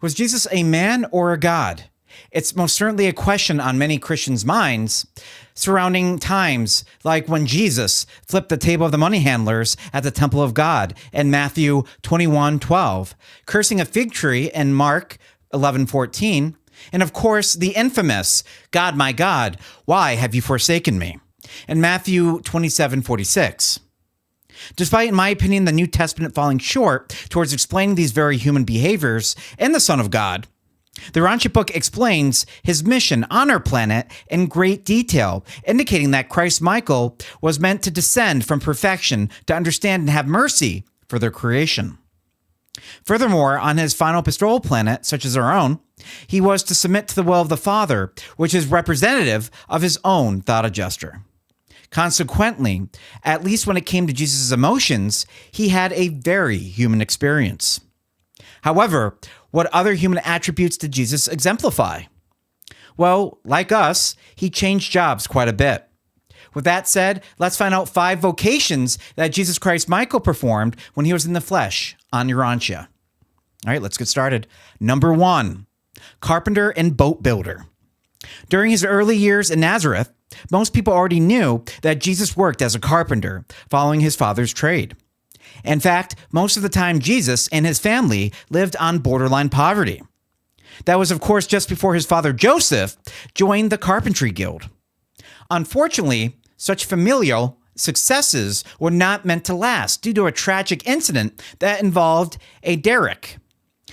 Was Jesus a man or a god? It's most certainly a question on many Christians' minds surrounding times like when Jesus flipped the table of the money handlers at the temple of God in Matthew 21:12, cursing a fig tree in Mark 11:14, and of course the infamous my God, why have you forsaken me?" in Matthew 27:46. Despite, in my opinion, the New Testament falling short towards explaining these very human behaviors in the Son of God, the Urantia Book explains his mission on our planet in great detail, indicating that Christ Michael was meant to descend from perfection to understand and have mercy for their creation. Furthermore, on his final pastoral planet, such as our own, he was to submit to the will of the Father, which is representative of his own thought adjuster. Consequently, at least when it came to Jesus' emotions, he had a very human experience. However, what other human attributes did Jesus exemplify? Well, like us, he changed jobs quite a bit. With that said, let's find out 5 vocations that Jesus Christ Michael performed when he was in the flesh on Urantia. All right, let's get started. Number 1, carpenter and boat builder. During his early years in Nazareth, most people already knew that Jesus worked as a carpenter, following his father's trade. In fact, most of the time Jesus and his family lived on borderline poverty. That was, of course, just before his father Joseph joined the carpentry guild. Unfortunately, such familial successes were not meant to last due to a tragic incident that involved a derrick,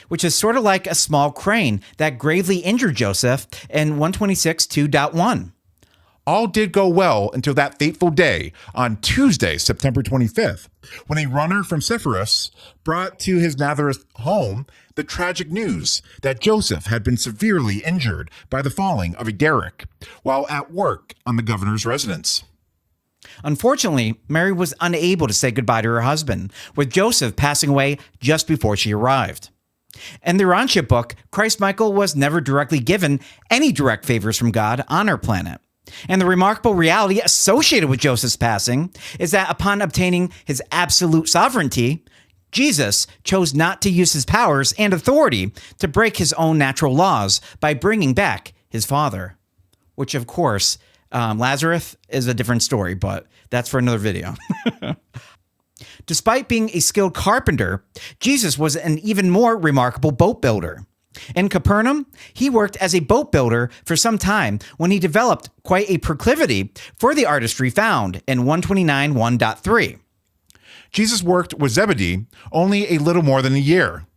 which is sort of like a small crane that gravely injured Joseph in 126:2.1. All did go well until that fateful day on Tuesday, September 25th, when a runner from Cyprus brought to his Nazareth home the tragic news that Joseph had been severely injured by the falling of a derrick while at work on the governor's residence. Unfortunately, Mary was unable to say goodbye to her husband, with Joseph passing away just before she arrived. In the Urantia Book, Christ Michael was never directly given any direct favors from God on our planet. And the remarkable reality associated with Joseph's passing is that upon obtaining his absolute sovereignty, Jesus chose not to use his powers and authority to break his own natural laws by bringing back his father. Which, of course, Lazarus is a different story, but that's for another video. Despite being a skilled carpenter, Jesus was an even more remarkable boat builder. In Capernaum, he worked as a boat builder for some time when he developed quite a proclivity for the artistry found in 129:1.3. Jesus worked with Zebedee only a little more than a year.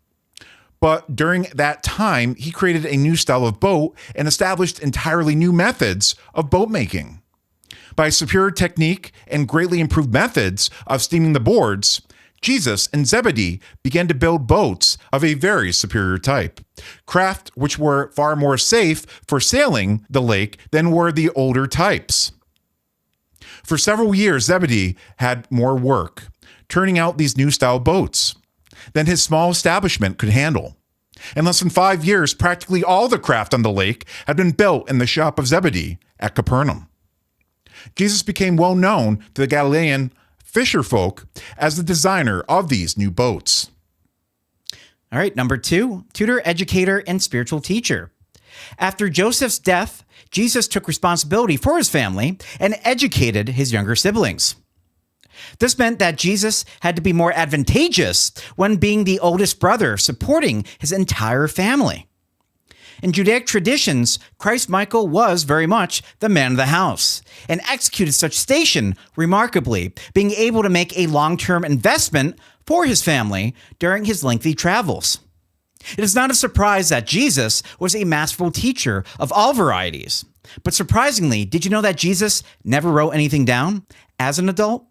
But during that time, he created a new style of boat and established entirely new methods of boat making. By superior technique and greatly improved methods of steaming the boards, Jesus and Zebedee began to build boats of a very superior type, craft which were far more safe for sailing the lake than were the older types. For several years, Zebedee had more work, turning out these new style boats than his small establishment could handle. In less than 5 years, practically all the craft on the lake had been built in the shop of Zebedee at Capernaum. Jesus became well known to the Galilean fisher folk as the designer of these new boats. All right, number 2, tutor, educator, and spiritual teacher. After Joseph's death, Jesus took responsibility for his family and educated his younger siblings. This meant that Jesus had to be more advantageous when being the oldest brother, supporting his entire family. In Judaic traditions, Christ Michael was very much the man of the house and executed such station remarkably, being able to make a long-term investment for his family during his lengthy travels. It is not a surprise that Jesus was a masterful teacher of all varieties. But surprisingly, did you know that Jesus never wrote anything down as an adult?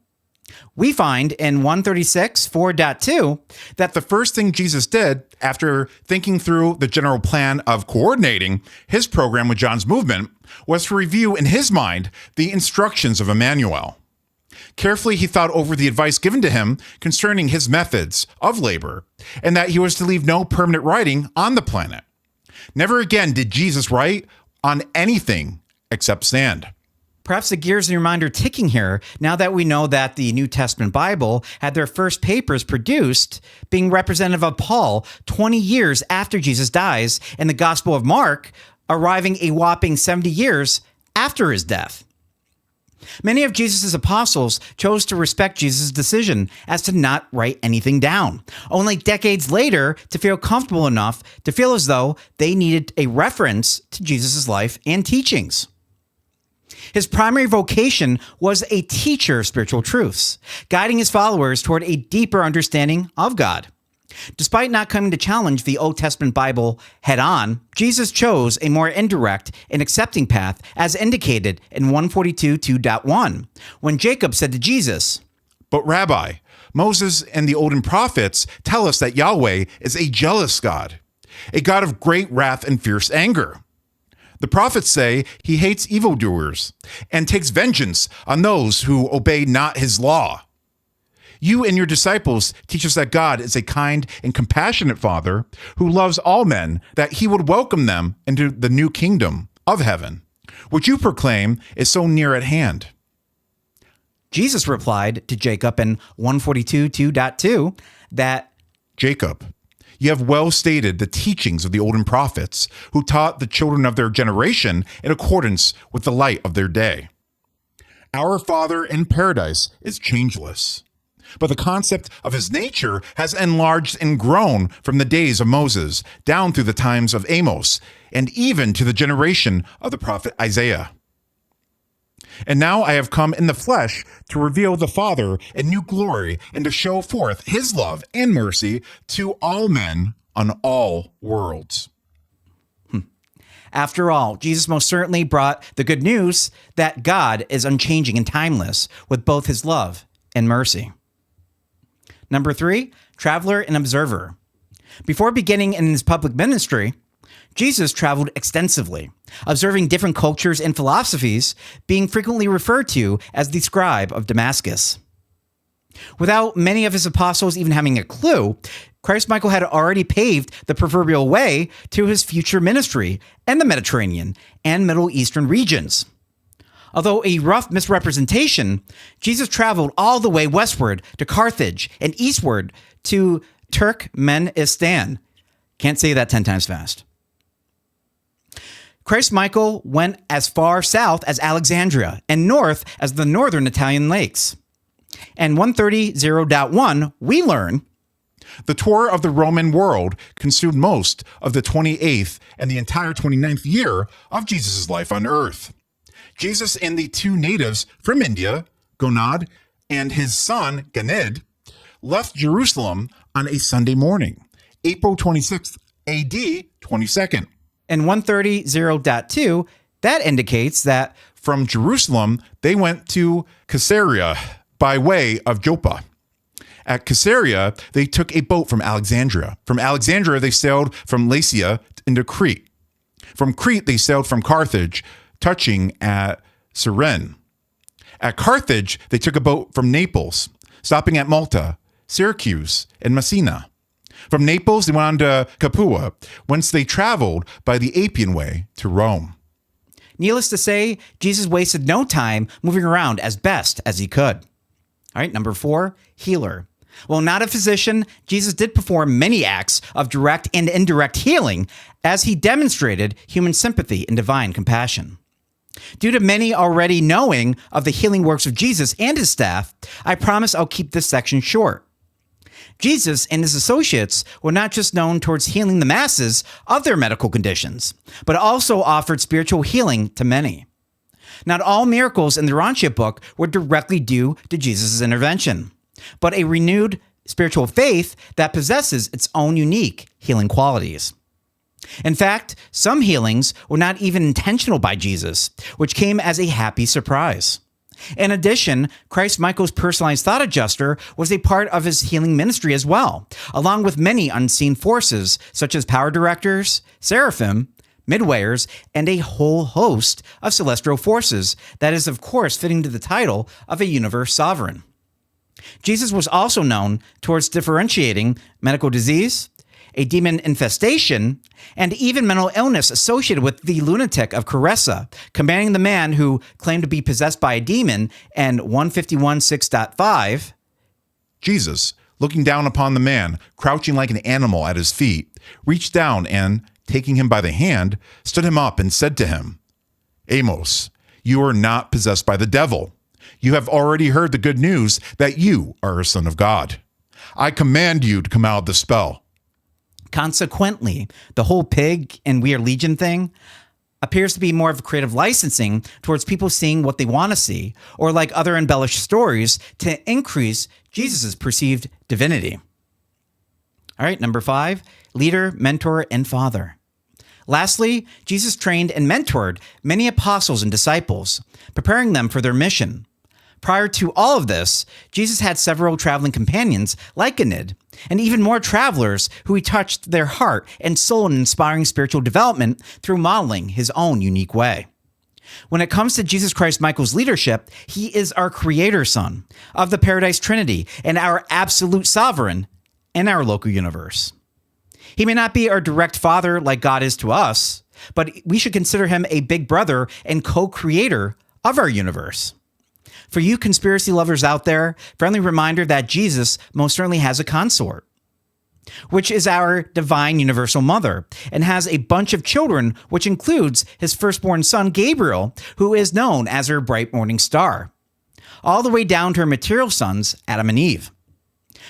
We find in 136:4.2 that the first thing Jesus did after thinking through the general plan of coordinating his program with John's movement was to review in his mind the instructions of Emmanuel. Carefully, he thought over the advice given to him concerning his methods of labor and that he was to leave no permanent writing on the planet. Never again did Jesus write on anything except sand. Perhaps the gears in your mind are ticking here now that we know that the New Testament Bible had their first papers produced being representative of Paul 20 years after Jesus dies, and the Gospel of Mark arriving a whopping 70 years after his death. Many of Jesus' apostles chose to respect Jesus' decision as to not write anything down, only decades later to feel comfortable enough to feel as though they needed a reference to Jesus' life and teachings. His primary vocation was a teacher of spiritual truths, guiding his followers toward a deeper understanding of God. Despite not coming to challenge the Old Testament Bible head-on, Jesus chose a more indirect and accepting path as indicated in 142:2.1, when Jacob said to Jesus, "But Rabbi, Moses and the olden prophets tell us that Yahweh is a jealous God, a God of great wrath and fierce anger. The prophets say he hates evildoers and takes vengeance on those who obey not his law. You and your disciples teach us that God is a kind and compassionate Father who loves all men, that he would welcome them into the new kingdom of heaven, which you proclaim is so near at hand." Jesus replied to Jacob in 142:2.2 that, "Jacob, you have well stated the teachings of the olden prophets, who taught the children of their generation in accordance with the light of their day. Our Father in paradise is changeless, but the concept of his nature has enlarged and grown from the days of Moses down through the times of Amos, and even to the generation of the prophet Isaiah. And now I have come in the flesh to reveal the Father in new glory and to show forth his love and mercy to all men on all worlds." after all, Jesus most certainly brought the good news that God is unchanging and timeless with both his love and mercy. Number 3, traveler and observer. Before beginning in his public ministry, Jesus traveled extensively, observing different cultures and philosophies, being frequently referred to as the scribe of Damascus. Without many of his apostles even having a clue, Christ Michael had already paved the proverbial way to his future ministry in the Mediterranean and Middle Eastern regions. Although a rough misrepresentation, Jesus traveled all the way westward to Carthage and eastward to Turkmenistan. Can't say that 10 times fast. Christ Michael went as far south as Alexandria and north as the northern Italian lakes. And 130.0.1, we learn, "The tour of the Roman world consumed most of the 28th and the entire 29th year of Jesus' life on earth. Jesus and the 2 natives from India, Gonad and his son, Ganid, left Jerusalem on a Sunday morning, April 26th, AD 22nd. And 130.0.2, that indicates that From Jerusalem, they went to Caesarea by way of Joppa. At Caesarea, they took a boat from Alexandria. From Alexandria, they sailed from Lycia into Crete. From Crete, they sailed from Carthage, touching at Cyrene. At Carthage, they took a boat from Naples, stopping at Malta, Syracuse, and Messina. From Naples, they went on to Capua, whence they traveled by the Appian Way to Rome. Needless to say, Jesus wasted no time moving around as best as he could. All right, number 4, healer. While not a physician, Jesus did perform many acts of direct and indirect healing as he demonstrated human sympathy and divine compassion. Due to many already knowing of the healing works of Jesus and his staff, I promise I'll keep this section short. Jesus and his associates were not just known towards healing the masses of their medical conditions, but also offered spiritual healing to many. Not all miracles in the Urantia Book were directly due to Jesus' intervention, but a renewed spiritual faith that possesses its own unique healing qualities. In fact, some healings were not even intentional by Jesus, which came as a happy surprise. In addition, Christ Michael's personalized thought adjuster was a part of his healing ministry as well, along with many unseen forces such as power directors, seraphim, midwayers, and a whole host of celestial forces that is, of course, fitting to the title of a universe sovereign. Jesus was also known towards differentiating medical disease a demon infestation, and even mental illness associated with the lunatic of Caressa, commanding the man who claimed to be possessed by a demon in 151:6.5. Jesus, looking down upon the man, crouching like an animal at his feet, reached down and, taking him by the hand, stood him up and said to him, Amos, you are not possessed by the devil. You have already heard the good news that you are a son of God. I command you to come out of the spell. Consequently, the whole pig and We Are Legion thing appears to be more of a creative licensing towards people seeing what they want to see, or like other embellished stories, to increase Jesus' perceived divinity. All right, number 5, leader, mentor, and father. Lastly, Jesus trained and mentored many apostles and disciples, preparing them for their mission. Prior to all of this, Jesus had several traveling companions like Enid, and even more travelers who he touched their heart and soul in inspiring spiritual development through modeling his own unique way. When it comes to Jesus Christ Michael's leadership, he is our creator son of the Paradise Trinity and our absolute sovereign in our local universe. He may not be our direct father like God is to us, but we should consider him a big brother and co-creator of our universe. For you conspiracy lovers out there, friendly reminder that Jesus most certainly has a consort, which is our divine universal mother, and has a bunch of children, which includes his firstborn son, Gabriel, who is known as her bright morning star, all the way down to her material sons, Adam and Eve.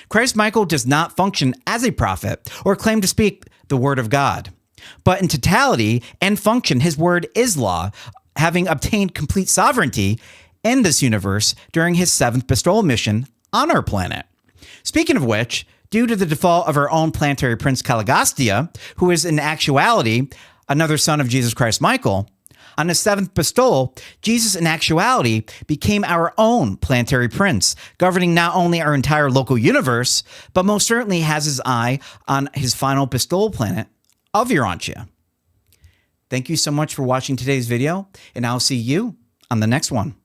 Christ Michael does not function as a prophet or claim to speak the word of God, but in totality and function, his word is law, having obtained complete sovereignty in this universe during his 7th bestowal mission on our planet. Speaking of which, due to the default of our own planetary prince Caligastia, who is in actuality another son of Jesus Christ Michael, on his 7th bestowal, Jesus in actuality became our own planetary prince, governing not only our entire local universe, but most certainly has his eye on his final bestowal planet of Urantia. Thank you so much for watching today's video, and I'll see you on the next one.